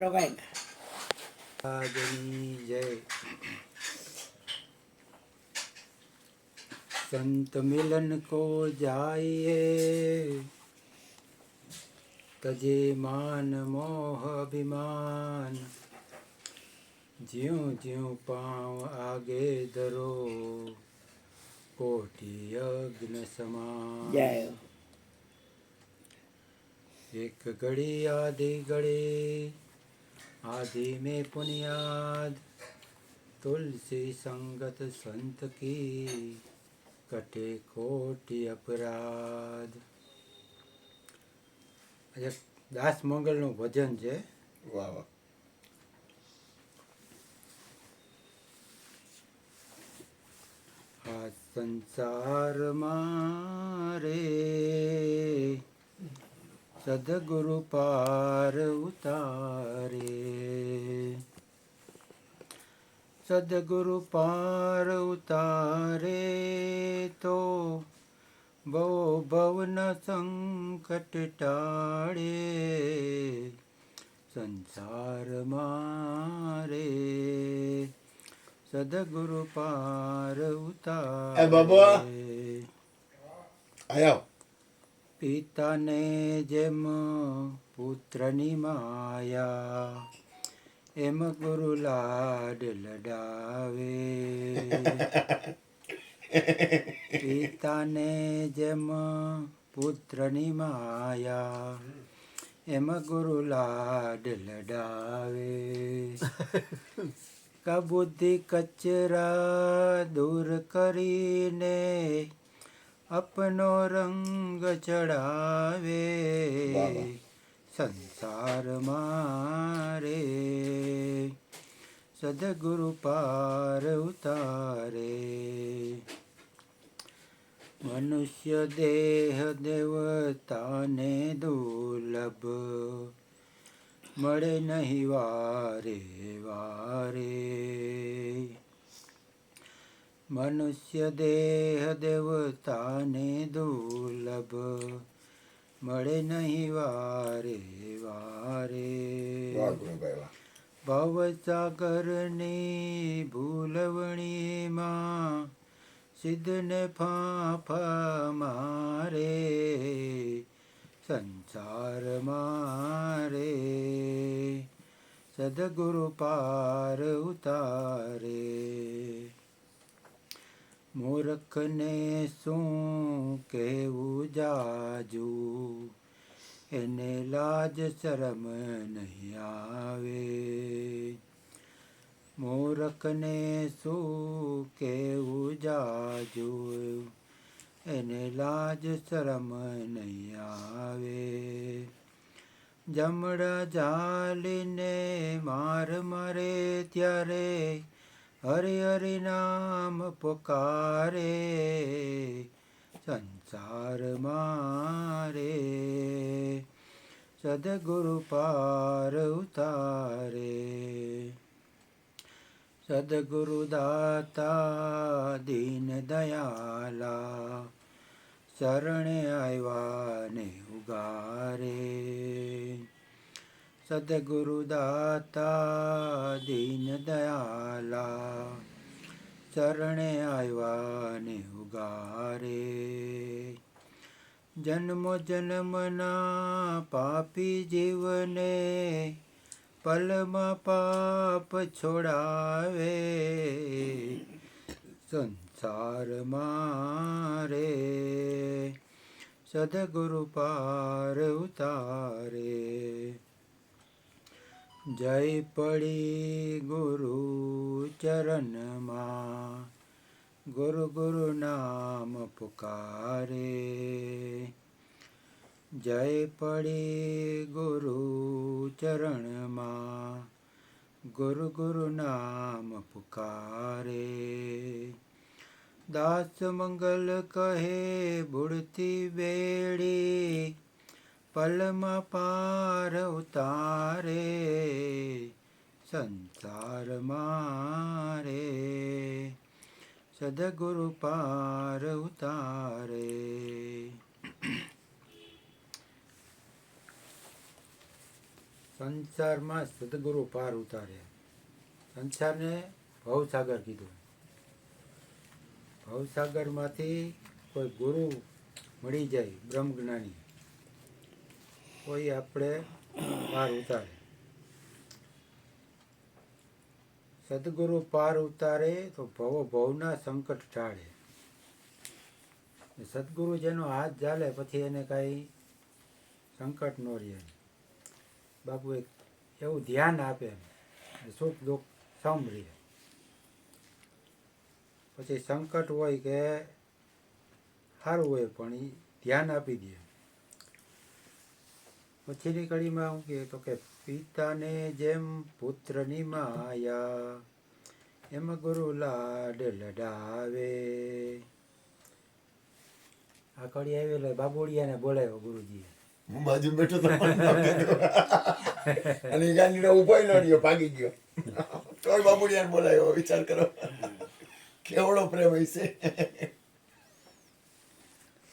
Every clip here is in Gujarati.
Provide. રાજની જય. संत मिलन को जाइए, तजे मान मोह अभिमान। ज्यों ज्यों पाँव आगे धरो, कोटि अग्न समान। जय एक घड़ी आधी घड़ी, आधी में पुनियाद। तुलसी संगत संत की, कटे कोटि अपराध। આજે દાસ મંગલનું ભજન છે. વાહ વાહ. આ સંસારમાં રે સદગુરુ પાર ઉતારે. સદગુરુ પાર ઉતારે તો ભવ ભવના સંકટ ટાળે. સંસારમાં રે સદગુરુ પાર બાબા ઉતારે. આયા પિતાને જેમ પુત્રની માયા, એમ ગુરુ લાડ લડાવે. પિતાને જેમ પુત્રની માયા, એમ ગુરુ લાડ લડાવે. કબુદ્ધિ કચરા દૂર કરીને, અપનો રંગ ચડાવે. સંસારમાં રે સદગુરુ પાર ઉતારે. મનુષ્ય દેહ દેવતાને દુર્લભ, મળે નહીં વારે વારે. મનુષ્ય દેહ દેવતાને દુર્લભ, મળે નહીં વારે વારે. ભવસાગરની ભૂલવણીમાં, સિદ્ધને ફાંફા મારે. સંસારમાં રે સદગુરુ પાર ઉતારે. મૂર્ખને શું કહેવું જાજુ, એને લાજ શરમ નહીં આવે. મૂર્ખને શું કહેવું જાજુ, એને લાજ શરમ નહીં આવે. જમણા ઝાલીને માર મારે ત્યારે, હરિ હરિ નામ પુકારે. સંસારમાં રે સદગુરુ પાર ઉતારે. સદગુરુ દાતા દીન દયાલા, શરણે આવ્યા ને ઉગારે. સદગુરુ દાતા દીન દયાલા, શરણે આવ્યા ને ઉગારે. જન્મો જન્મના પાપી જીવને, પલમાં પાપ છોડાવે. સંસારમાં રે સદગુરુ પાર ઉતારે. જય પડી ગુરુ ચરણમાં, ગુરુ ગુરુ નામ પુકારે. જય પડી ગુરુ ચરણમાં, ગુરુ ગુરુ નામ પુકારે. દાસ મંગલ કહે બુડતી બેડી, પલમાં પાર ઉતારે. સંસારમાં રે સદગુરુ પાર ઉતારે. સંસારમાં સદગુરુ પાર ઉતારે. સંસારને ભવસાગર કીધું. ભવસાગરમાંથી કોઈ ગુરુ મળી જાય બ્રહ્મજ્ઞાની, કોઈ આપણે પાર ઉતારે. સદગુરુ પાર ઉતારે તો ભવના સંકટ ટાળે. સદગુરુ જેનો હાથ ઝાલે પછી એને કાંઈ સંકટ ન રહે. બાપુ એક એવું ધ્યાન આપે સુખ દુઃખ સાંભળીએ. પછી સંકટ હોય કે સારું હોય પણ એ ધ્યાન આપી દે. પછીની કડીમાં શું કહે તો કે પિતાને જેમ પુત્રની માયા, એમ ગુરુ લાડ લડાવે. આ કડી આવી એટલે બાબુડિયાને બોલાવ્યો ગુરુજીએ. હું બાજુ બેઠો તો મને ન કીધું. અને ઈ ગાંડીનો ઊભો ય ન રહ્યો, ભાગી ગયો. તોય બાબુડિયાને બોલાવ્યો. વિચાર કરો કેવડો પ્રેમ હશે.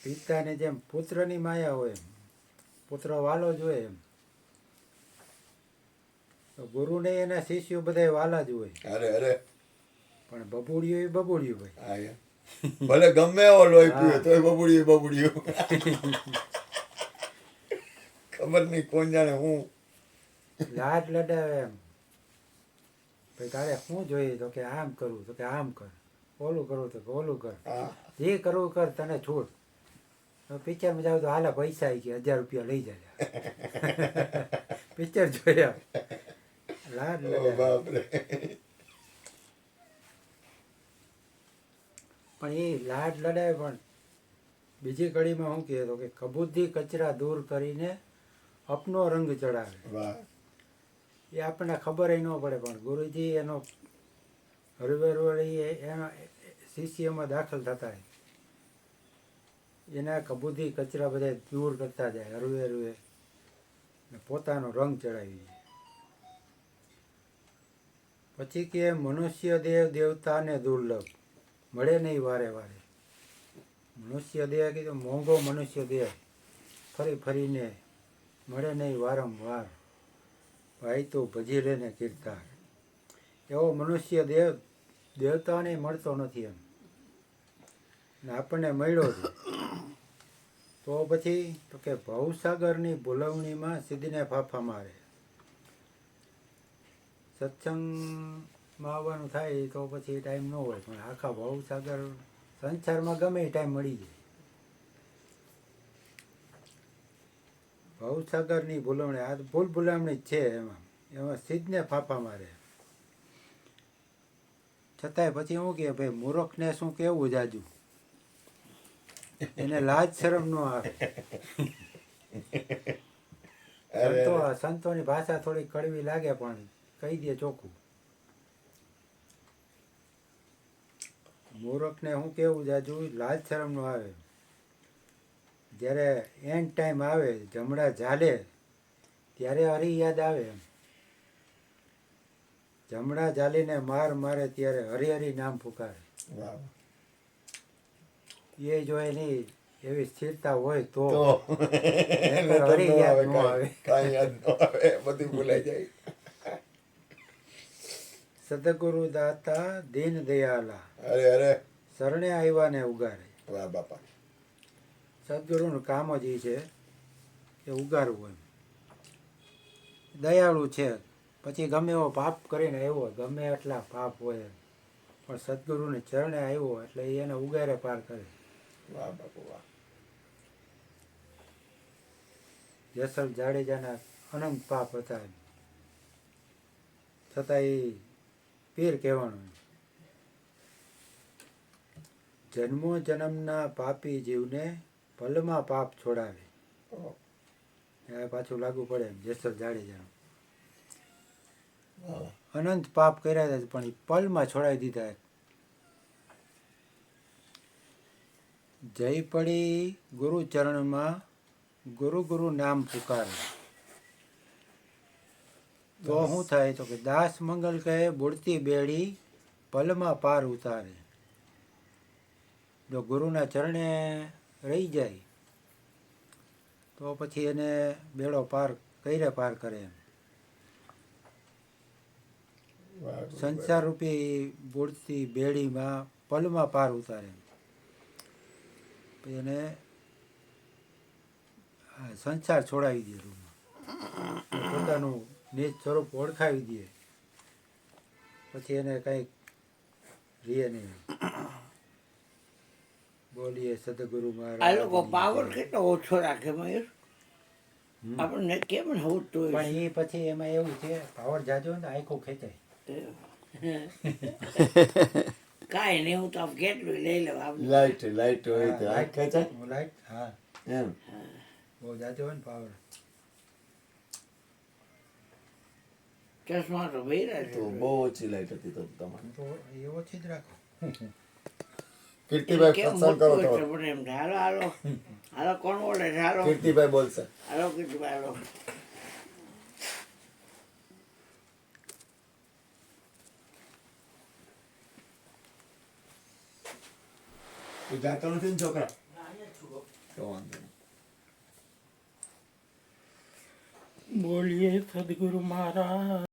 પિતાને જેમ પુત્રની માયા હોય એમ પુત્ર વાલો જ હોય એમ, તો ગુરુને એના શિષ્યો બધા વાલા જ હોય. અરે અરે પણ બબુડિયું એ બબુડિયું હોય. હા યાર. ભલે ગમે એવો લોહી પીવે તોય બબુડિયું. ખબર નહીં કોણ જાણે હું. લાડ લડાવે એમ. ભાઈ તારે શું જોઈએ તો કે આમ કરવું તો કે આમ કર, ઓલું કરવું તો કે ઓલું કર, હા જે કરવું કર, તને છૂટ. પિક્ચરમાં જાવ તો હાલા પૈસા આવી ગયા, 1000 રૂપિયા લઈ જાય. પિક્ચર જોયા. લાડ ઓ લડાવે. બાપરે. પણ એ લાડ લડાવે પણ બીજી કડીમાં શું કહે તો કે કબૂદી કચરા દૂર કરીને અપનો રંગ ચડાવે. વાહ. એ આપણને ખબર ન પડે પણ ગુરુજી એનો હરવેરવળી એના શિષ્યમાં દાખલ થતા એના કબૂદી કચરા બધા દૂર કરતા જાય હરવે પોતાનો રંગ ચડાવી જાય. પછી કે મનુષ્ય દેવ દેવતાને દુર્લભ મળે નહીં વારે વારે. મનુષ્ય દેહ કીધું મોંઘો મનુષ્ય દેહ ફરી ફરીને મળે નહીં વારંવાર. ભાઈ તું ભજી લેને કીર્તાર. એવો મનુષ્ય દેવ દેવતાને મળતો નથી એમ, ને આપણને મળ્યો છે. તો પછી તો કે ભવસાગરની ભૂલવણીમાં સીધીને ફાફા મારે. સત્સંગમાં આવવાનું થાય તો પછી ટાઈમ ન હોય, પણ આખા ભવસાગર સંસારમાં ગમે એ ટાઈમ મળી જાય. ભવસાગરની ભૂલવણી આ ભૂલ ભૂલામણી જ છે. એમાં સીધને ફાફા મારે. છતાંય પછી શું કહે ભાઈ મૂર્ખને શું કહેવું જાજુ, એને લાજ શરમ ન આવે. સંતોની ભાષા થોડી કડવી લાગે પણ કહી દે ચોખ્ખું. મૂર્ખને શું કહેવું જાજુ, લાજ શરમ ન આવે. જ્યારે એન્ડ ટાઈમ આવે જમણા ઝાલે ત્યારે હરી યાદ આવે એમ. જમણા ઝાલીને માર મારે ત્યારે હરિહરિ નામ પુકારે. એ જોઈ નહીં એવી સ્થિરતા હોય તો હરી યાદ ન આવે. કાંઈ યાદ ન આવે, બધું ભૂલાઈ જાય. સદગુરુ દાતા દીન દયાલા, અરે અરે. શરણે આવ્યા ને ઉગારે. વાહ બાપા. સદગુરુનું કામ જ એ છે એ ઉગારવું એમ. દયાળુ છે. પછી ગમે એવો પાપ કરીને આવ્યો, ગમે એટલા પાપ હોય પણ સદગુરુને ચરણે આવ્યો એટલે એને ઉગારે પાર કરે. વાહ બાપુ વાહ. જસલ જાડેજાના અનંત પાપ હતા છતાં એ પીર કહેવાનું. જન્મો જન્મના પાપી જીવને પલમાં પાપ છોડાવે. પાછું લાગુ પડે એમ જસલ જાડેજાનું. અનંત પાપ કર્યા હતા પણ એ પલમાં છોડાવી દીધા. જય પડી ગુરુ ચરણમાં ગુરુ ગુરુ નામ પુકારે. તો શું થાય તો કે દાસ મંગલ કહે બુડતી બેડી પલમાં પાર ઉતારે. જો ગુરુના ચરણે રહી જાય તો પછી એને બેડો પાર પાર કરે એમ. સંસાર રૂપી બુડતી બેડીમાં પલમાં પાર ઉતારે. પછી એને આ સંસાર છોડાવી દે રૂમમાં, પોતાનું નિજ સ્વરૂપ ઓળખાવી દે. પછી એને કંઈક રીએ નહીં. બોલીએ સદગુરુ આ મહારાજ. લોકો પાવર કેટલો ઓછો રાખે મયુર, આપણને કેમ ને હોતું હોય પણ એ પછી એમાં એવું છે, પાવર જાજો ને આખું ખેંચાય. કાંઈ નહીં, હું તો આમ કેટલું લઈ લઉં આમ. લાઈટ હોય તો આ ખેંચાય હું લાઈટ, હા, એમ. બહુ જાજો હોય ને પાવર. ચશ્મા તો ભર્યા તો છે. બહુ ઓછી લાઈટ હતી તો તમારે. તો એ ઓછી જ રાખો. કીર્તિભાઈ કેમ સત્સંગ કરો મોટું તો હોય છે પણ એમ થાય, હાલો હાલો હાલો, કોણ બોલે છે? હાલો કીર્તિભાઈ બોલશે. હાલો કીધું હાલો. તું જાતો નથી ને છોકરા? તો વાંધો નહીં. બોલીએ સદગુરુ મહારાજ.